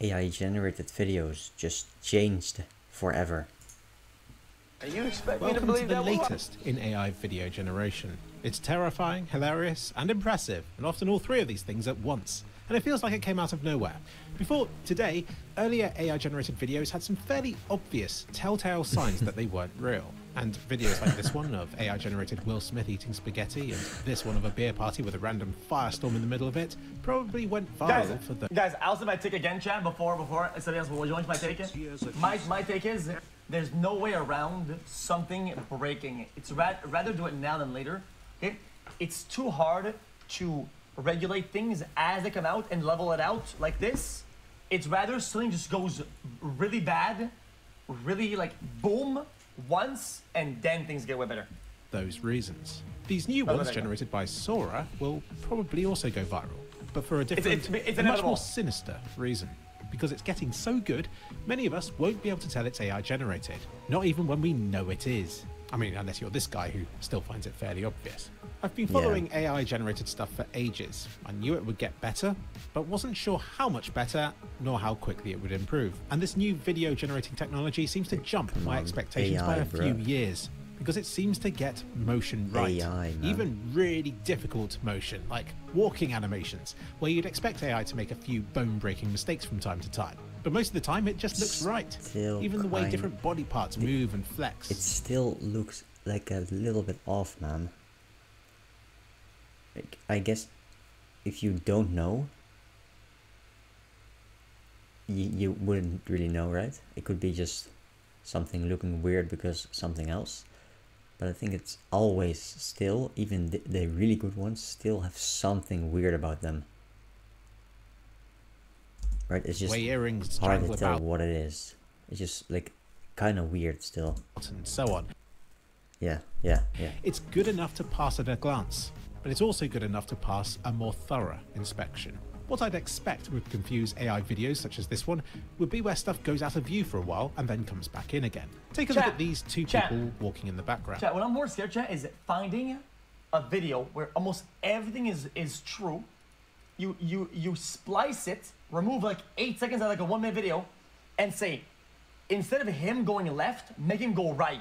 AI generated videos just changed forever. You expect me to Welcome believe to the that latest in AI video generation. It's terrifying, hilarious, and impressive, and often all three of these things at once. And it feels like it came out of nowhere. Before today, earlier AI-generated videos had some fairly obvious telltale signs that they weren't real. And videos like this one of AI-generated Will Smith eating spaghetti, and this one of a beer party with a random firestorm in the middle of it, probably went viral for the... Guys, I'll say my take again, Chad, before somebody else will join my take. My take is, there's no way around something breaking. It's rather do it now than later. Okay? It's too hard to regulate things as they come out and level it out like this. It's rather something just goes really bad, really like boom once, and then things get way better. Those reasons. These new ones generated by Sora will probably also go viral, but for a different, it's a much inevitable. more sinister reason. Because it's getting so good, many of us won't be able to tell it's AI generated, not even when we know it is. I mean, unless you're this guy who still finds it fairly obvious. I've been following AI generated stuff for ages. I knew it would get better, but wasn't sure how much better, nor how quickly it would improve. And this new video generating technology seems to jump my expectations by a few years, because it seems to get motion right. Even really difficult motion, like walking animations, where you'd expect AI to make a few bone-breaking mistakes from time to time. But most of the time, it just looks right. Even the way different body parts move and flex. It still looks like a little bit off, man. Like, I guess if you don't know, you wouldn't really know, right? It could be just something looking weird because something else. But I think it's always still, even the really good ones, still have something weird about them. Right? It's just hard to tell what it is. It's just like kind of weird still. And so on. Yeah. It's good enough to pass at a glance, but it's also good enough to pass a more thorough inspection. What I'd expect would confuse AI videos such as this one would be where stuff goes out of view for a while and then comes back in again. Take a look at these two people walking in the background. Chat, what I'm more scared, Chat, is finding a video where almost everything is true. You splice it, remove like 8 seconds out of like a 1 minute video, and say, instead of him going left, make him go right.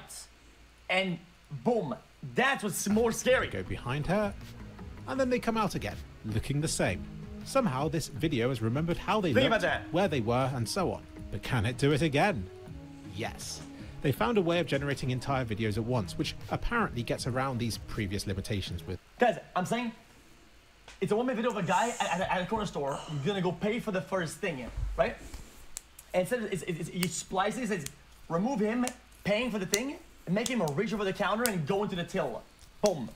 And boom, that's what's more scary. They go behind her, and then they come out again, looking the same. Somehow this video has remembered how they looked, where they were, and so on. But can it do it again? Yes. They found a way of generating entire videos at once, which apparently gets around these previous limitations with... Guys, I'm saying, it's a 1 minute video of a guy at a corner store gonna go pay for the first thing, right? And instead you splice it, it says, remove him paying for the thing, and make him reach over the counter and go into the till. Boom.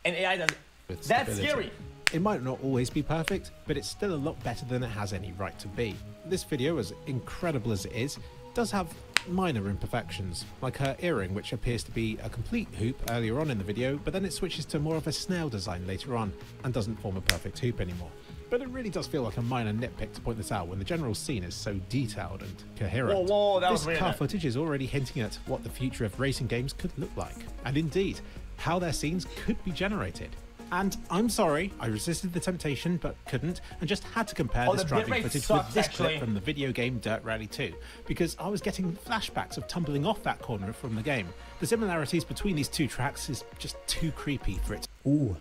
And AI does it. That's scary. It might not always be perfect, but it's still a lot better than it has any right to be. This video, as incredible as it is, does have minor imperfections, like her earring, which appears to be a complete hoop earlier on in the video, but then it switches to more of a snail design later on, and doesn't form a perfect hoop anymore. But it really does feel like a minor nitpick to point this out when the general scene is so detailed and coherent. This car footage is already hinting at what the future of racing games could look like, and indeed, how their scenes could be generated. And I'm sorry, I resisted the temptation but couldn't, and just had to compare this driving footage with this clip from the video game Dirt Rally 2, because I was getting flashbacks of tumbling off that corner from the game. The similarities between these two tracks is just too creepy for it. Ooh,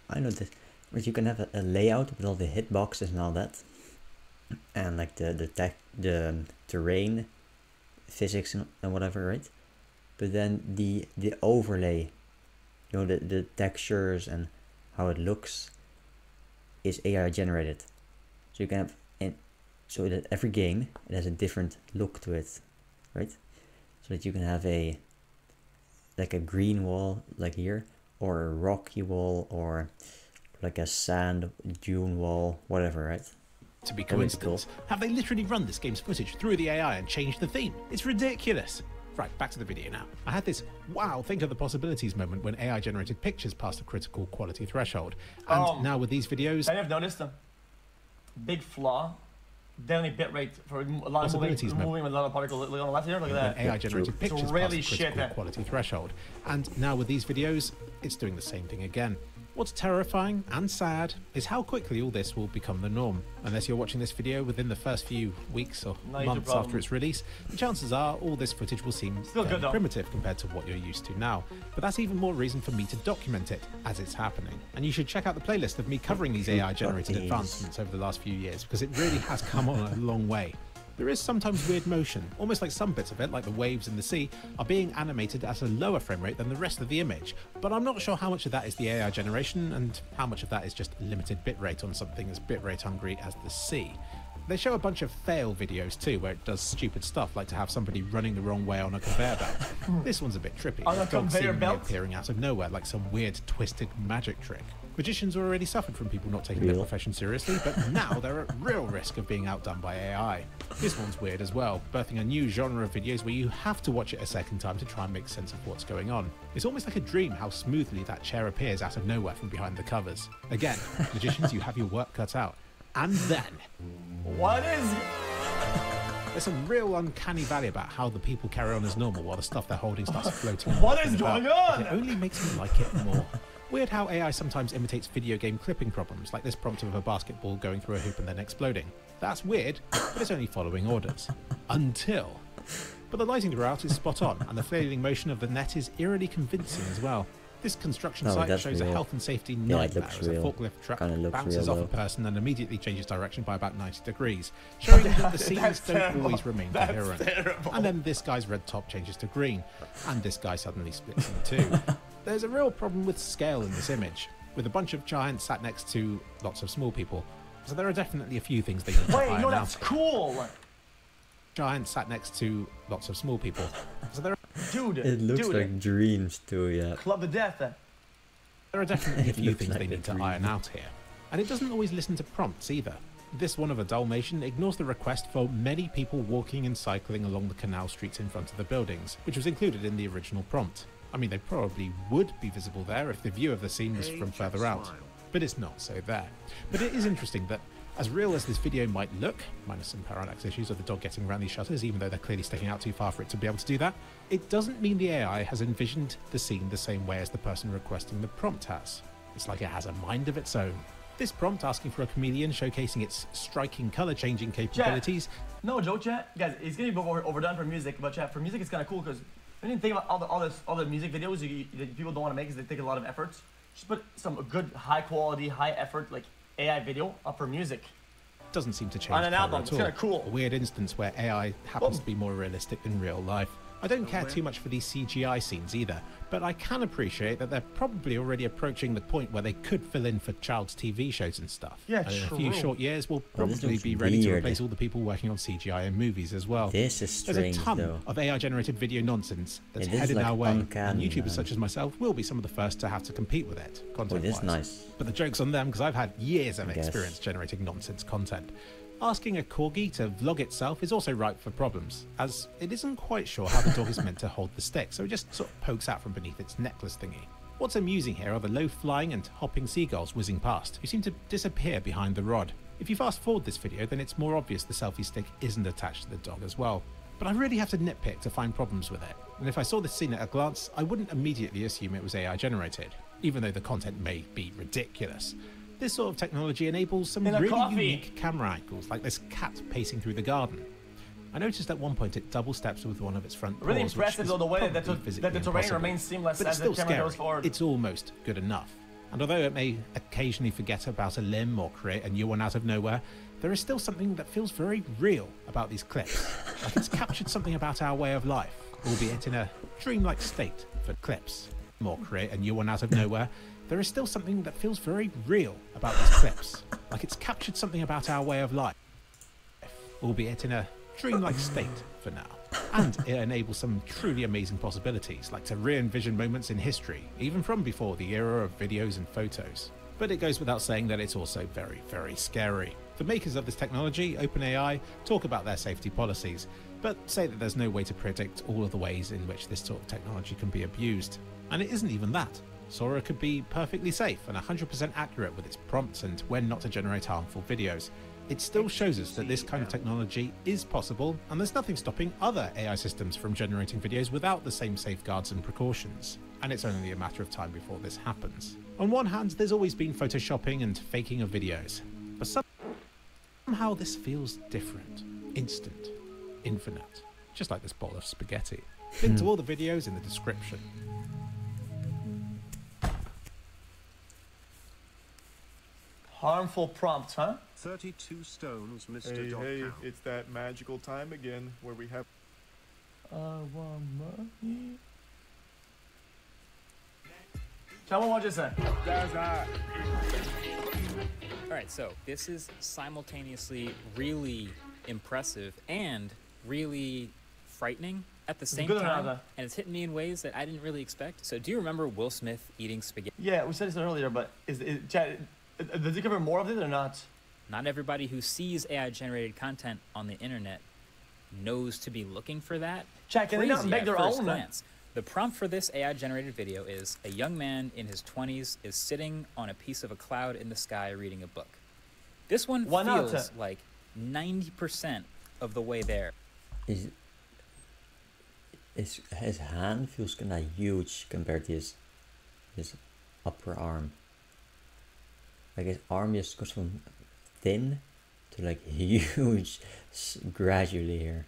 I know this. But you can have a layout with all the hitboxes and all that, and like the terrain, physics and whatever, right? But then the overlay, you know, the textures and how it looks is AI generated. So you can have, so that every game, it has a different look to it, right? So that you can have like a green wall like here, or a rocky wall, or like a sand dune wall, whatever, right? To be coincidence, have they literally run this game's footage through the AI and changed the theme? It's ridiculous. Right, back to the video now. I had this wow, think of the possibilities moment when AI generated pictures passed a critical quality threshold. And now with these videos... I have noticed a big flaw. Definitely bitrate for a lot of moving with a lot of particles. Look on the left here, look at that. AI generated pictures really past a critical quality threshold. And now with these videos, it's doing the same thing again. What's terrifying and sad is how quickly all this will become the norm. Unless you're watching this video within the first few weeks or months after its release, the chances are all this footage will seem fairly primitive compared to what you're used to now. But that's even more reason for me to document it as it's happening. And you should check out the playlist of me covering these AI-generated advancements over the last few years, because it really has come on a long way. There is sometimes weird motion, almost like some bits of it, like the waves in the sea, are being animated at a lower frame rate than the rest of the image. But I'm not sure how much of that is the AI generation and how much of that is just limited bitrate on something as bitrate hungry as the sea. They show a bunch of fail videos too, where it does stupid stuff like to have somebody running the wrong way on a conveyor belt. This one's a bit trippy. On a conveyor belt? Appearing out of nowhere like some weird twisted magic trick. Magicians already suffered from people not taking their profession seriously, but now they're at real risk of being outdone by AI. This one's weird as well, birthing a new genre of videos where you have to watch it a second time to try and make sense of what's going on. It's almost like a dream how smoothly that chair appears out of nowhere from behind the covers. Again, magicians, you have your work cut out. And then... What is... There's some real uncanny valley about how the people carry on as normal while the stuff they're holding starts floating. What is going on? It only makes me like it more. Weird how AI sometimes imitates video game clipping problems, like this prompt of a basketball going through a hoop and then exploding. That's weird, but it's only following orders. Until... But the lighting throughout is spot on, and the flailing motion of the net is eerily convincing as well. This construction site shows real. a health and safety nightmare as a real. forklift truck Kinda bounces real, off a though. person and immediately changes direction by about 90 degrees, showing that the scenes don't always remain coherent. And then this guy's red top changes to green, and this guy suddenly splits in two. There's a real problem with scale in this image, with a bunch of giants sat next to lots of small people. So there are definitely a few things they need to iron out. Wait, no, that's cool! Giants sat next to lots of small people. So there are... Dude, It looks like dreams too, yeah. Club of Death. There are definitely a few things like they a need to dream. iron out here. And it doesn't always listen to prompts either. This one of a Dalmatian ignores the request for many people walking and cycling along the canal streets in front of the buildings, which was included in the original prompt. I mean, they probably would be visible there if the view of the scene was from further out. But it's not so there. But it is interesting that, as real as this video might look, minus some parallax issues of the dog getting around these shutters, even though they're clearly sticking out too far for it to be able to do that, it doesn't mean the AI has envisioned the scene the same way as the person requesting the prompt has. It's like it has a mind of its own. This prompt asking for a chameleon showcasing its striking color-changing capabilities. Chat. No joke, chat. Guys, it's gonna be overdone for music, but chat, for music it's kind of cool because when you think about all the music videos that people don't want to make because they take a lot of effort, just put some good, high-quality, high-effort like AI video up for music. Doesn't seem to change On an color album, at it's all. kinda cool. A weird instance where AI happens to be more realistic than real life. I don't care too much for these CGI scenes either, but I can appreciate that they're probably already approaching the point where they could fill in for child's TV shows and stuff. Yeah, and in a few true. short years, we'll Oh, this probably looks be ready to weird. replace all the people working on CGI in movies as well. This is There's strange a ton though. of AI-generated video nonsense that's Yeah, this is headed like our way, and uncanny, YouTubers man. such as myself will be some of the first to have to compete with it, Oh, content-wise. this is nice. But the joke's on them because I've had years of I guess. experience generating nonsense content. Asking a corgi to vlog itself is also ripe for problems, as it isn't quite sure how the dog is meant to hold the stick, so it just sort of pokes out from beneath its necklace thingy. What's amusing here are the low-flying and hopping seagulls whizzing past, who seem to disappear behind the rod. If you fast forward this video, then it's more obvious the selfie stick isn't attached to the dog as well. But I really have to nitpick to find problems with it, and if I saw this scene at a glance, I wouldn't immediately assume it was AI generated, even though the content may be ridiculous. This sort of technology enables some In a really coffee. unique camera angles, like this cat pacing through the garden. I noticed at one point it double steps with one of its front paws, Really which impressive is though the way that probably the physically terrain impossible. remains seamless But it's as the still camera scary. goes forward. It's almost good enough. And although it may occasionally forget about a limb or create a new one out of nowhere, there is still something that feels very real about these clips. Like it's captured something about our way of life, albeit in a dreamlike state for clips. Or create a new one out of nowhere, there is still something that feels very real about these clips. Like it's captured something about our way of life, albeit in a dreamlike state for now. And it enables some truly amazing possibilities, like to re-envision moments in history, even from before the era of videos and photos. But it goes without saying that it's also very, very scary. The makers of this technology, OpenAI, talk about their safety policies, but say that there's no way to predict all of the ways in which this sort of technology can be abused. And it isn't even that. Sora could be perfectly safe and 100% accurate with its prompts and when not to generate harmful videos. It still shows us that this kind of technology is possible, and there's nothing stopping other AI systems from generating videos without the same safeguards and precautions. and it's only a matter of time before this happens. On one hand, there's always been photoshopping and faking of videos, but somehow this feels different, instant, infinite, just like this bowl of spaghetti. Link to all the videos in the description. Harmful prompts, huh? 32 stones, Mr. Hey, Dot hey, Count. it's that magical time again where we have. I want money. Tell me what you say. All right, so this is simultaneously really impressive and really frightening at the same good or time, not? and it's hitting me in ways that I didn't really expect. So do you remember Will Smith eating spaghetti? Yeah, we said this earlier, but Chad, does he cover more of it or not? Not everybody who sees AI-generated content on the internet knows to be looking for that. Chad, can they not Crazy make at their first own? glance. The prompt for this AI-generated video is a young man in his 20s is sitting on a piece of a cloud in the sky reading a book. This one Why not? feels like 90% of the way there. His hand feels kind of huge compared to his upper arm. Like his arm just goes from thin to like huge gradually here.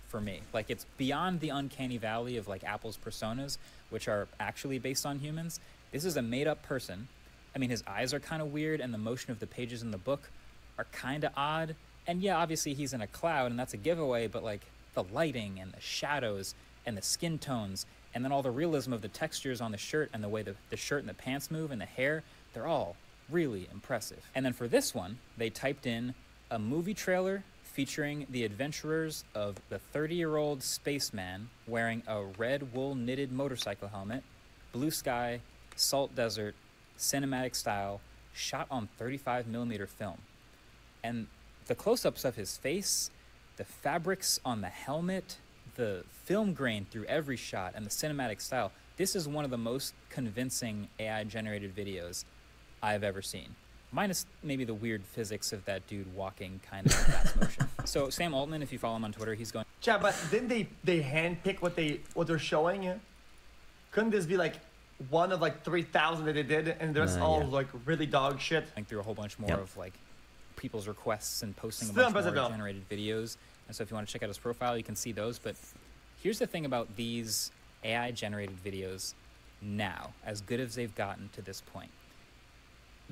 For me, like, it's beyond the uncanny valley of like Apple's personas, which are actually based on humans. This is a made-up person. I mean, his eyes are kind of weird, and the motion of the pages in the book are kind of odd. And yeah, obviously he's in a cloud, and that's a giveaway, but like the lighting and the shadows and the skin tones, and then all the realism of the textures on the shirt and the way the shirt and the pants move and the hair, they're all really impressive. And then for this one, they typed in a movie trailer featuring the adventurers of the 30-year-old spaceman wearing a red wool knitted motorcycle helmet, blue sky, salt desert, cinematic style, shot on 35mm film. And the close-ups of his face, the fabrics on the helmet, the film grain through every shot, and the cinematic style, this is one of the most convincing AI-generated videos I've ever seen. Minus maybe the weird physics of that dude walking kind of in fast motion. So Sam Altman, if you follow him on Twitter, he's going... Chad, but didn't they handpick what they're showing? Couldn't this be like one of like 3,000 that they did, and there's all yeah. like really dog shit? through a whole bunch more Yep. of like people's requests and posting Still a bunch more impressive, though. generated videos. And so if you want to check out his profile, you can see those. But here's the thing about these AI generated videos now, as good as they've gotten to this point.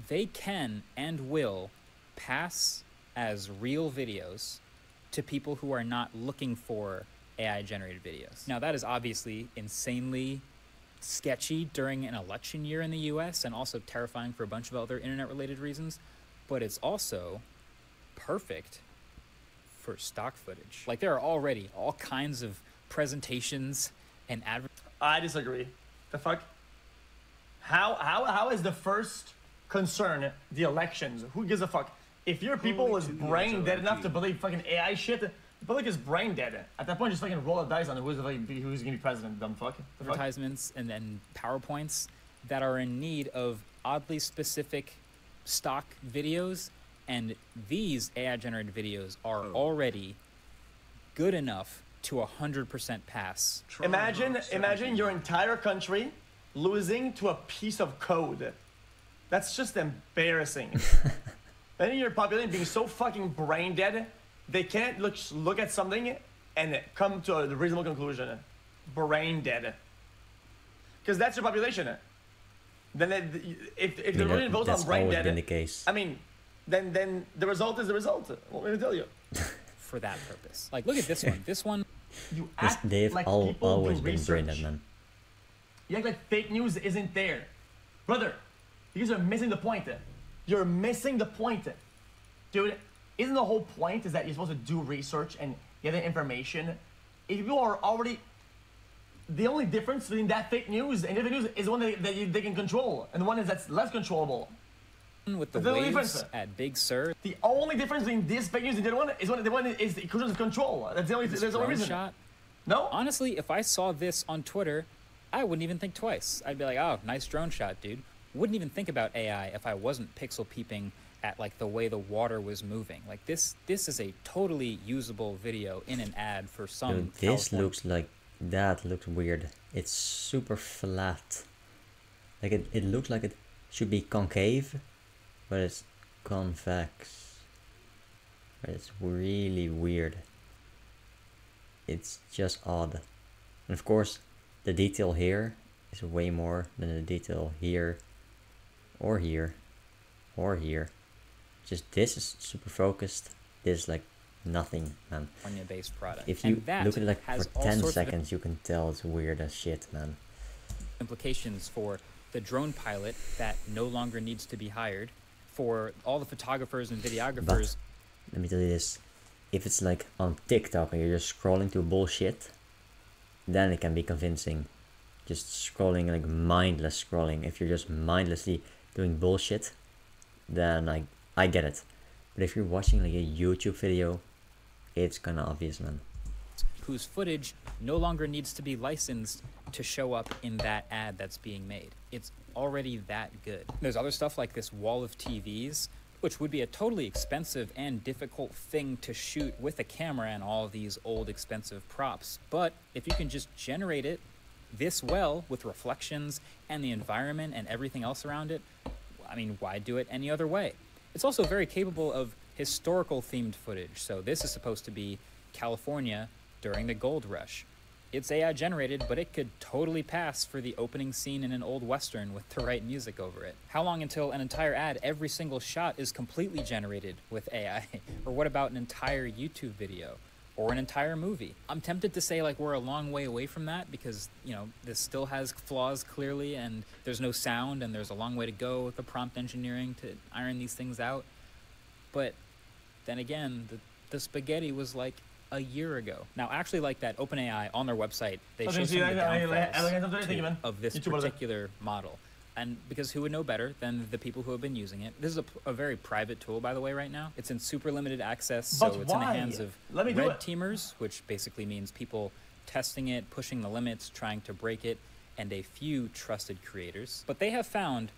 They can and will pass as real videos to people who are not looking for AI generated videos. Now that is obviously insanely sketchy during an election year in the US, and also terrifying for a bunch of other internet related reasons, but it's also perfect for stock footage. Like, there are already all kinds of presentations and I disagree. The fuck? How is the first concern the elections? Who gives a fuck? If your people is brain dead enough to believe fucking AI shit, the public is brain dead. At that point, just fucking roll a dice on who's gonna be president, dumb fuck. The fuck? advertisements and then PowerPoints that are in need of oddly specific stock videos, and these AI generated videos are already good enough to 100% pass. Imagine your entire country losing to a piece of code. That's just embarrassing. Then your population being so fucking brain dead, they can't look at something and come to a reasonable conclusion. Brain dead. Because that's your population. Then if the religion votes on brain dead, been the case. I mean, then the result is the result. What am I tell you? For that purpose. Like, look at this one. This one, You act They've like people always do been research. brain dead, man. You act like fake news isn't there. Brother, you guys are missing the point. You're missing the point. Dude, isn't the whole point is that you're supposed to do research and get the information? If people are already... The only difference between that fake news and the fake news is the one that they can control, and the one that's less controllable. with the The only waves difference- at Big Sur, The only difference between this fake news and the other one is the one is the illusion of control. That's the only, this there's the only drone reason. shot. No? Honestly, if I saw this on Twitter, I wouldn't even think twice. I'd be like, oh, nice drone shot, dude. Wouldn't even think about AI if I wasn't pixel peeping at like the way the water was moving. Like, this is a totally usable video in an ad for some Dude, this California looks like that looks weird. It's super flat. Like it looks like it should be concave, but it's convex. It's really weird. It's just odd. And of course, the detail here is way more than the detail here, or here, or here. Just this is super focused. This is like nothing, man. California-based product. If you And look at it like has for all 10 sorts of seconds, you can tell it's weird as shit, man. implications for the drone pilot that no longer needs to be hired, for all the photographers and videographers. Let me tell you this. If it's like on TikTok and you're just scrolling through bullshit, then it can be convincing. Just scrolling, like mindless scrolling. If you're just mindlessly doing bullshit, then I get it. But if you're watching like a YouTube video, it's kinda obvious, man. Whose footage no longer needs to be licensed to show up in that ad that's being made. It's already that good. There's other stuff like this wall of TVs, which would be a totally expensive and difficult thing to shoot with a camera and all these old expensive props. But if you can just generate it this well with reflections and the environment and everything else around it, I mean, why do it any other way? It's also very capable of historical themed footage. So this is supposed to be California during the gold rush. It's AI generated, but it could totally pass for the opening scene in an old Western with the right music over it. How long until an entire ad, every single shot is completely generated with AI? Or what about an entire YouTube video? Or an entire movie? I'm tempted to say like we're a long way away from that because, you know, this still has flaws clearly and there's no sound and there's a long way to go with the prompt engineering to iron these things out. But then again, the spaghetti was like a year ago. Now, actually, like that OpenAI on their website, they show some of the downfalls of this particular model. And because who would know better than the people who have been using it? This is a very private tool, by the way, right now. It's in super limited access, so it's in the hands of red teamers, which basically means people testing it, pushing the limits, trying to break it, and a few trusted creators. But they have found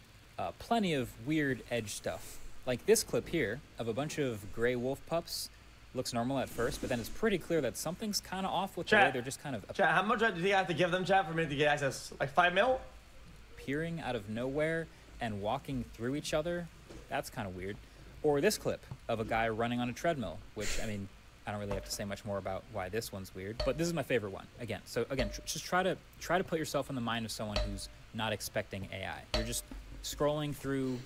plenty of weird edge stuff. Like this clip here of a bunch of gray wolf pups. Looks normal at first, but then it's pretty clear that something's kind of off with the way they're just kind of Chat, how much do you have to give them, chat, for me to get access? Like 5 mil? appearing out of nowhere and walking through each other. That's kind of weird. Or this clip of a guy running on a treadmill, which, I mean, I don't really have to say much more about why this one's weird, but this is my favorite one. Again, just try to put yourself in the mind of someone who's not expecting AI. You're just scrolling through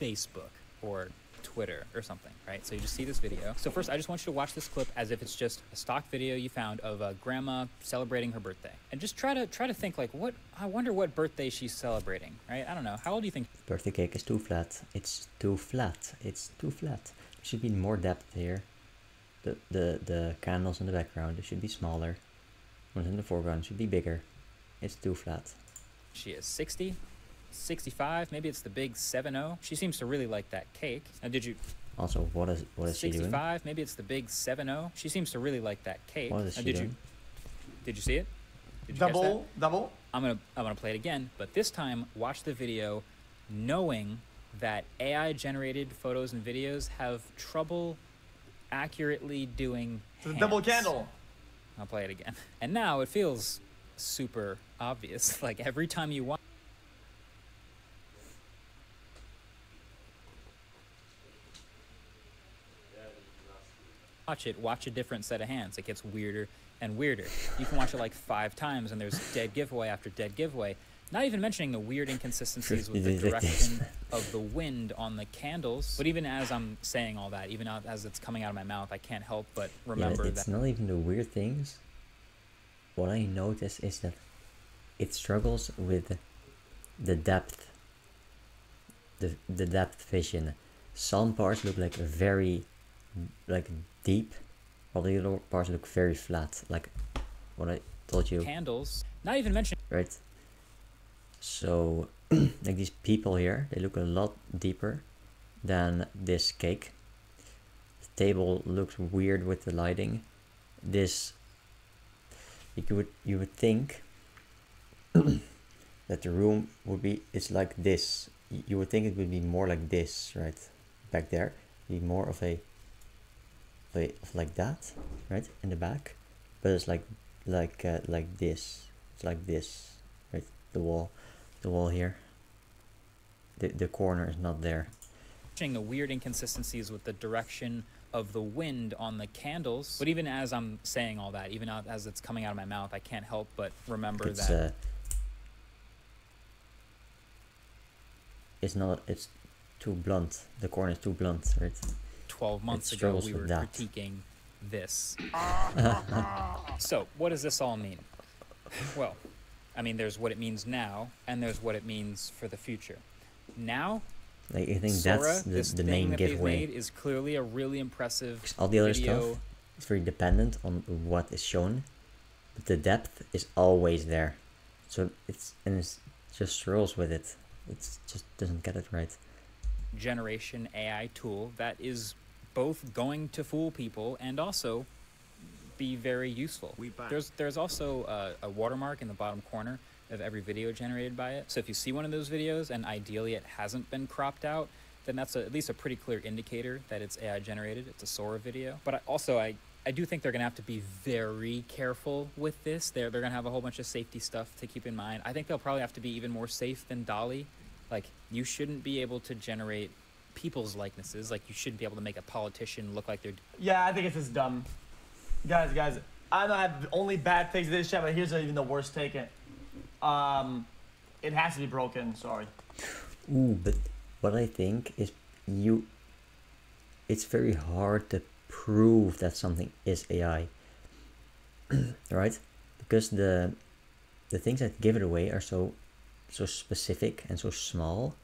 Facebook or Twitter or something, right? So you just see this video. So first, I just want you to watch this clip as if it's just a stock video you found of a grandma celebrating her birthday, and just try to think like, I wonder what birthday she's celebrating, right? I don't know. How old do you think? Birthday cake is too flat. It's too flat. It's too flat. There should be more depth here. The candles in the background, they should be smaller. Ones in the foreground should be bigger. It's too flat. She is 60. 65, maybe it's the big 7-0. She seems to really like that cake. Now, did you... Also, what is she doing? 65, maybe it's the big 7-0. She seems to really like that cake. What is now, she doing? Did you see it? Did you catch that? Double. I'm gonna play it again, but this time watch the video knowing that AI generated photos and videos have trouble accurately doing hands. Double candle. I'll play it again. And now it feels super obvious. Like every time you watch watch a different set of hands. It gets weirder and weirder. You can watch it like 5 times and there's dead giveaway after dead giveaway. Not even mentioning the weird inconsistencies with the direction of the wind on the candles. But even as I'm saying all that, even as it's coming out of my mouth, I can't help but remember it's not even the weird things. What I notice is that it struggles with the depth. The depth vision. Some parts look like very deep, while the other parts look very flat, like what I told you. Candles, not even mentioning. Right. So, like these people here, they look a lot deeper than this cake. The table looks weird with the lighting. This, you would think that the room would be, it's like this. You would think it would be more like this, right? Back there, be more of like that, right, in the back, but it's like like this. It's like this, right? The wall here. The corner is not there. The weird inconsistencies with the direction of the wind on the candles. But even as I'm saying all that, even as it's coming out of my mouth, I can't help but remember that it's too blunt. The corner is too blunt, right? 12 months ago we were critiquing this. So what does this all mean? Well, I mean, there's what it means now, and there's what it means for the future. Now, like, I think Sora, that's the main giveaway. Is clearly a really impressive all the other video. stuff is very dependent on what is shown, but the depth is always there. So it's just rolls with it. It's just doesn't get it right. Generation AI tool that is both going to fool people and also be very useful. There's also a watermark in the bottom corner of every video generated by it. So if you see one of those videos and ideally it hasn't been cropped out, then that's at least a pretty clear indicator that it's AI generated. It's a Sora video. But I do think they're gonna have to be very careful with this. They're gonna have a whole bunch of safety stuff to keep in mind. I think they'll probably have to be even more safe than DALL-E. Like, you shouldn't be able to generate people's likenesses. Like, you shouldn't be able to make a politician look like they're... Yeah, I think it's just dumb. Guys, I know I have only bad things in this chat, but here's even the worst take. It has to be broken, sorry. Ooh, but what I think is it's very hard to prove that something is AI. Right? Because the things that give it away are so specific and so small.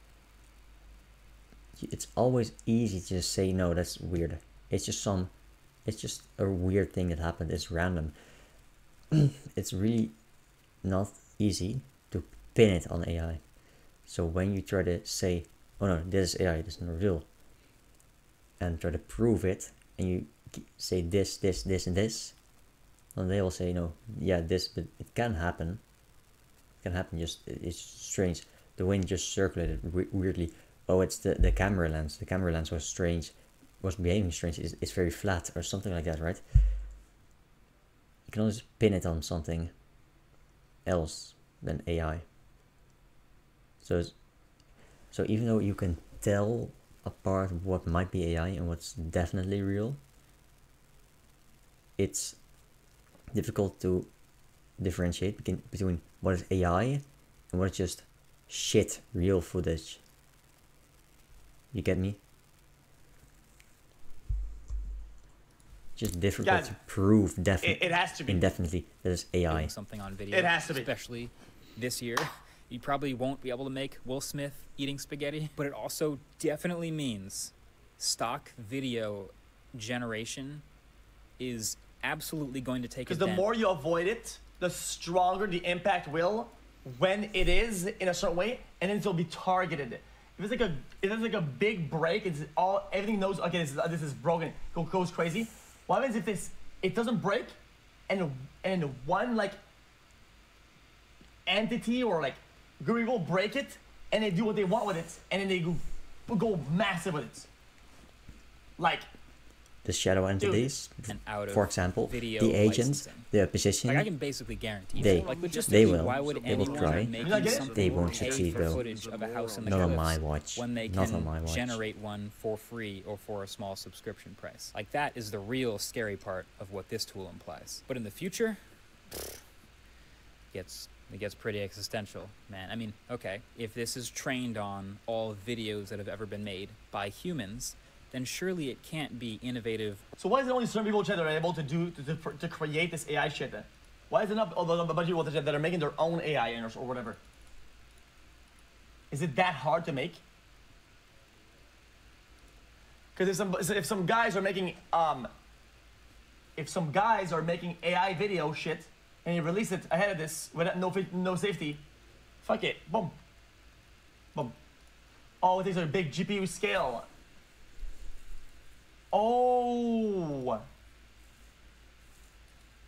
It's always easy to just say, no, that's weird. It's just a weird thing that happened. It's random. It's really not easy to pin it on AI. So when you try to say, oh no, this is AI, this is not real, and try to prove it, and you say this, and this, then they will say, no, yeah, this, but it can happen. It can happen, just, it's strange. The wind just circulated weirdly. Oh, it's the camera lens. The camera lens was strange, was behaving strange. It's very flat or something like that, right? You can always pin it on something else than AI. So even though you can tell apart what might be AI and what's definitely real, it's difficult to differentiate between what is AI and what is just shit real footage. You get me? Just difficult to prove it has to be indefinitely that it's AI. Something on video. It has to be. Especially this year. You probably won't be able to make Will Smith eating spaghetti, but it also definitely means stock video generation is absolutely going to take a because the more you avoid it, the stronger the impact will when it is in a certain way, and then it'll be targeted. If it's like a big break, everything knows, okay, this is broken, goes crazy. What happens if it doesn't break, and one like entity or like group will break it, and they do what they want with it, and then they go massive with it. Like the shadow entities, for example, the agents, the position. Like, I can basically guarantee they will. Why would they will try. They won't succeed though. Of a house in the not on my watch. When they not can on my watch. generate one for free or for a small subscription price. Like, that is the real scary part of what this tool implies. But in the future, it gets pretty existential, man. I mean, okay, if this is trained on all videos that have ever been made by humans, then surely it can't be innovative. So why is it only certain people that are able to to create this AI shit then? Why is it not a bunch of people that are making their own AI or whatever? Is it that hard to make? Because if some guys are making AI video shit and you release it ahead of this with no safety, fuck it, boom, boom. Oh, these are big GPU scale. Oh,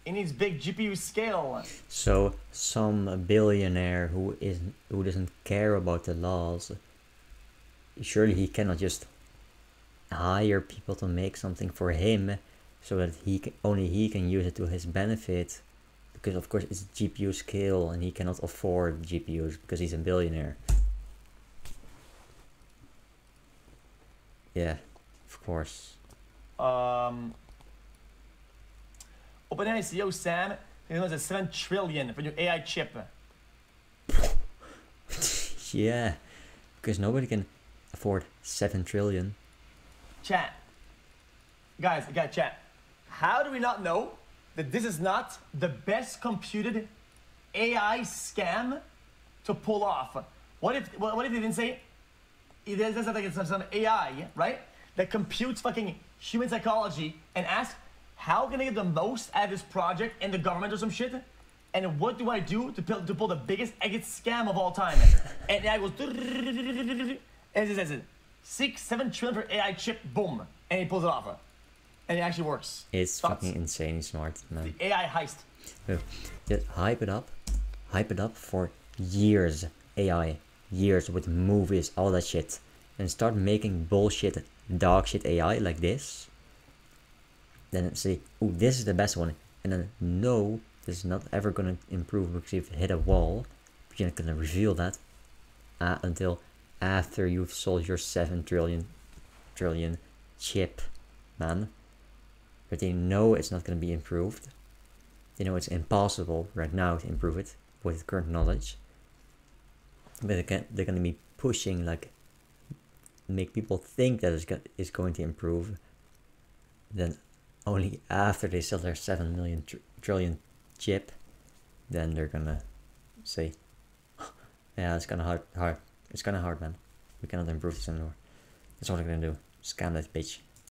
it needs big GPU scale. So some billionaire who doesn't care about the laws, surely he cannot just hire people to make something for him, so that only he can use it to his benefit, because of course it's GPU scale and he cannot afford GPUs because he's a billionaire. Yeah, of course. OpenAI CEO Sam, he knows it's 7 trillion for your AI chip. Yeah, because nobody can afford 7 trillion. Chat. Guys, chat. How do we not know that this is not the best computed AI scam to pull off? What if they didn't say there's like some AI, right? That computes fucking human psychology and asks, how can I get the most out of this project in the government or some shit? And what do I do to pull the biggest exit scam of all time? And AI goes, and it says 6-7 trillion for AI chip, boom, and he pulls it off. And it actually works. It's Thoughts? fucking insanely smart, man. The AI heist. Just hype it up for years. AI, years with movies, all that shit, and start making bullshit, dog shit AI like this. Then say, oh, this is the best one, and then no, this is not ever gonna improve because you've hit a wall. But you're not gonna reveal that until after you've sold your 7 trillion chip, man. But they know it's not gonna be improved. They know it's impossible right now to improve it with current knowledge. But they're gonna be pushing, like, make people think that it's going to improve. Then only after they sell their 7 trillion chip, then they're gonna say, yeah, it's kinda hard. It's kinda hard, man. We cannot improve this anymore. That's what I'm gonna do. Scam that bitch.